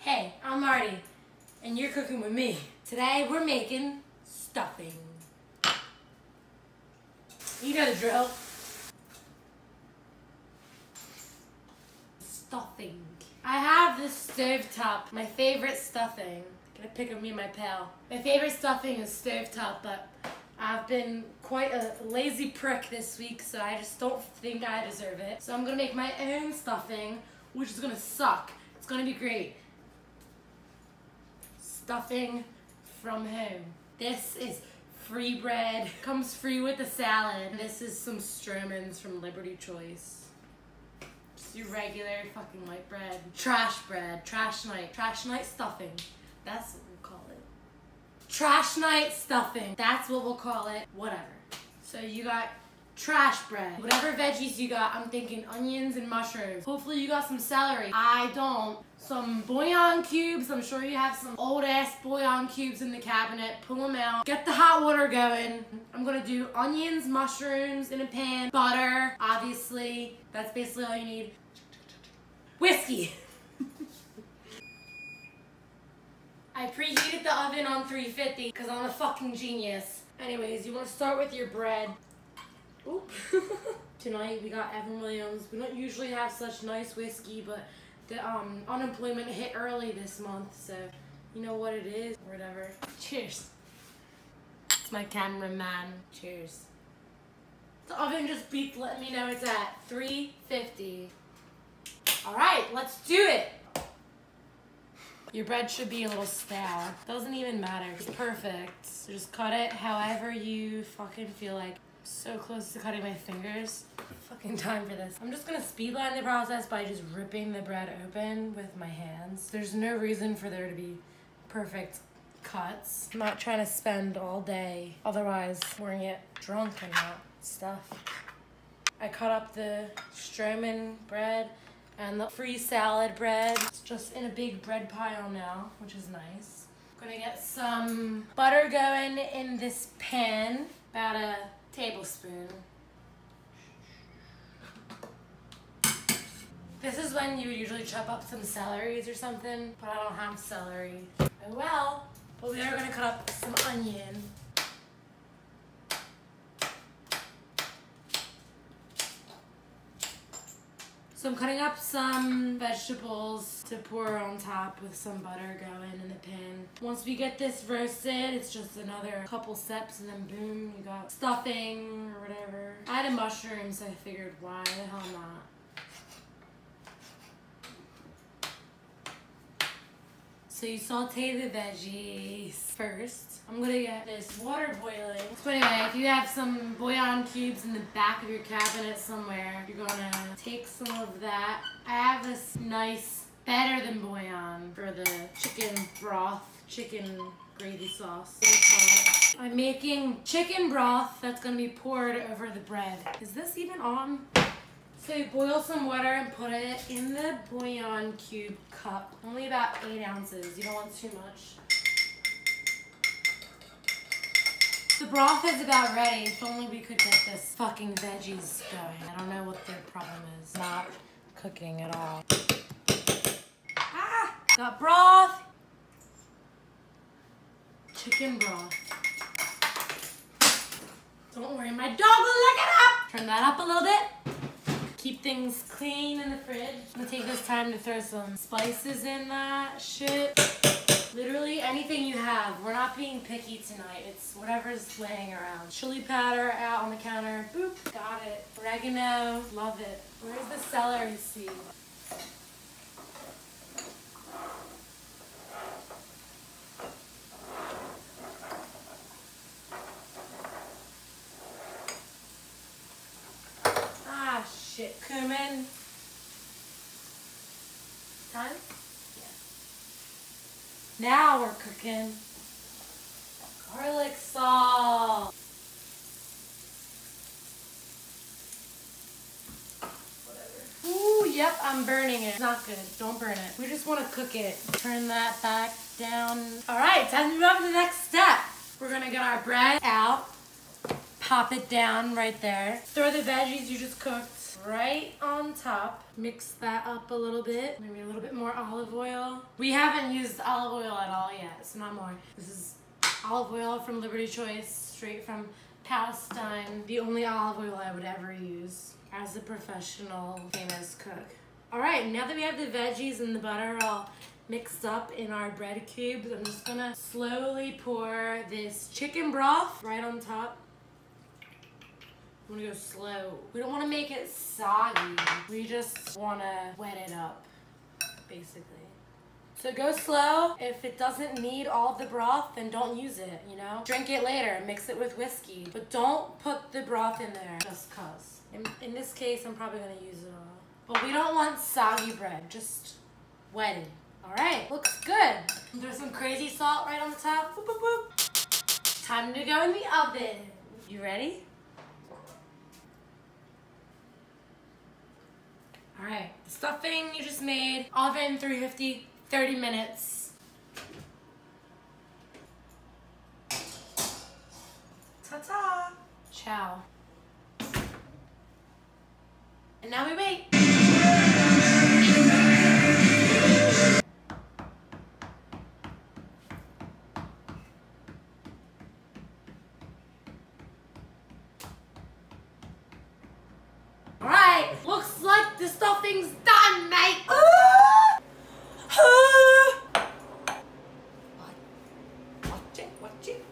Hey, I'm Marty, and you're cooking with me. Today, we're making stuffing. You know the drill. Stuffing. I have this stovetop, my favorite stuffing. Gonna pick up me and my pal. My favorite stuffing is stovetop, but I've been quite a lazy prick this week, so I just don't think I deserve it. So I'm gonna make my own stuffing, which is gonna suck. It's gonna be great. Stuffing from home. This is free bread. Comes free with the salad. This is some Stroman's from Liberty Choice. Just your regular fucking white bread. Trash bread. Trash night stuffing. That's what we'll call it. Trash night stuffing. That's what we'll call it. Whatever. So you got trash bread. Whatever veggies you got, I'm thinking onions and mushrooms. Hopefully you got some celery. I don't. Some bouillon cubes. I'm sure you have some old ass bouillon cubes in the cabinet. Pull them out. Get the hot water going. I'm gonna do onions, mushrooms in a pan, butter, obviously. That's basically all you need. Whiskey. I preheated the oven on 350 because I'm a fucking genius. Anyways, you want to start with your bread. Oop. Tonight we got Evan Williams. We don't usually have such nice whiskey, but the unemployment hit early this month, so you know what it is, or whatever. Cheers. It's my cameraman. Cheers. The oven just beeped, letting me know it's at 350. All right, let's do it. Your bread should be a little stale. Doesn't even matter. It's perfect. So just cut it however you fucking feel like. So close to cutting my fingers. Fucking time for this. I'm just gonna speedline the process by just ripping the bread open with my hands. There's no reason for there to be perfect cuts. I'm not trying to spend all day, otherwise we're gonna get drunk and not stuff. I cut up the Stroman bread and the free salad bread. It's just in a big bread pile now, which is nice. I'm gonna get some butter going in this pan, about a tablespoon. This is when you would usually chop up some celeries or something, but I don't have celery. Oh well. But we are gonna cut up some onion. So I'm cutting up some vegetables to pour on top with some butter going in the pan. Once we get this roasted, it's just another couple steps and then boom, you got stuffing or whatever. I added mushrooms, so I figured why the hell not. So you saute the veggies first. I'm gonna get this water boiling. So anyway, if you have some bouillon cubes in the back of your cabinet somewhere, you're gonna take some of that. I have this nice, better than bouillon for the chicken broth, chicken gravy sauce. I'm making chicken broth that's gonna be poured over the bread. Is this even on? So you boil some water and put it in the bouillon cube cup. Only about 8 ounces. You don't want too much. The broth is about ready. If only we could get this fucking veggies going. I don't know what their problem is. Not cooking at all. Ah! Got broth. Chicken broth. Don't worry, my dog will lick it up. Turn that up a little bit. Keep things clean in the fridge. I'm gonna take this time to throw some spices in that shit. Literally anything you have. We're not being picky tonight. It's whatever's laying around. Chili powder out on the counter. Boop. Got it. Oregano. Love it. Where's the celery seed? Shit, cumin. Time? Yeah. Now we're cooking. Garlic salt. Whatever. Ooh, yep, I'm burning it. It's not good. Don't burn it. We just want to cook it. Turn that back down. All right, time to move on to the next step. We're gonna get our bread out. Pop it down right there. Throw the veggies you just cooked right on top. Mix that up a little bit. Maybe a little bit more olive oil. We haven't used olive oil at all yet, so not more. This is olive oil from Liberty Choice, straight from Palestine. The only olive oil I would ever use as a professional famous cook. All right, now that we have the veggies and the butter all mixed up in our bread cubes, I'm just gonna slowly pour this chicken broth right on top. I'm gonna go slow. We don't wanna make it soggy. We just wanna wet it up, basically. So go slow. If it doesn't need all the broth, then don't use it, you know? Drink it later, mix it with whiskey, but don't put the broth in there just cause. In this case, I'm probably gonna use it all. But we don't want soggy bread, just wet it. All right, looks good. There's some crazy salt right on the top. Boop, boop, boop. Time to go in the oven. You ready? All right, the stuffing you just made, oven 350, 30 minutes. Ta-ta. Ciao. And now we wait. All right, looks like the stuffing's done, mate. Watch it.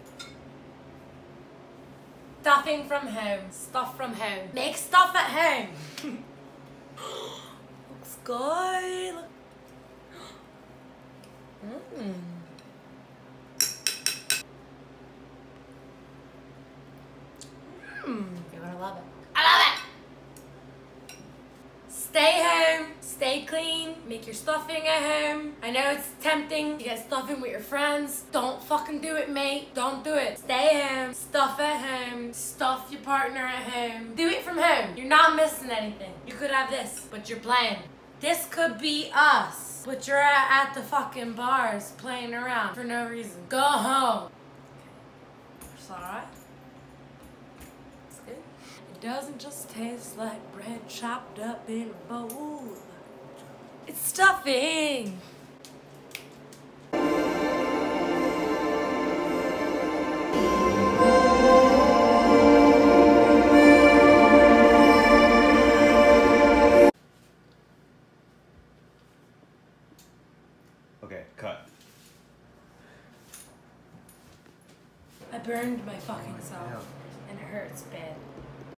Stuffing from home, stuff from home. Make stuff at home. Looks good. You're gonna love it. I love it. Stay home, stay clean, make your stuffing at home. I know it's tempting to get stuffing with your friends. Don't fucking do it, mate. Don't do it. Stay home, stuff at home, stuff your partner at home. Do it from home. You're not missing anything. You could have this, but you're playing. This could be us, but you're at the fucking bars playing around for no reason. Go home. It's alright. It doesn't just taste like bread chopped up in a bowl. It's stuffing. Okay, cut. I burned my fucking self, and it hurts bad.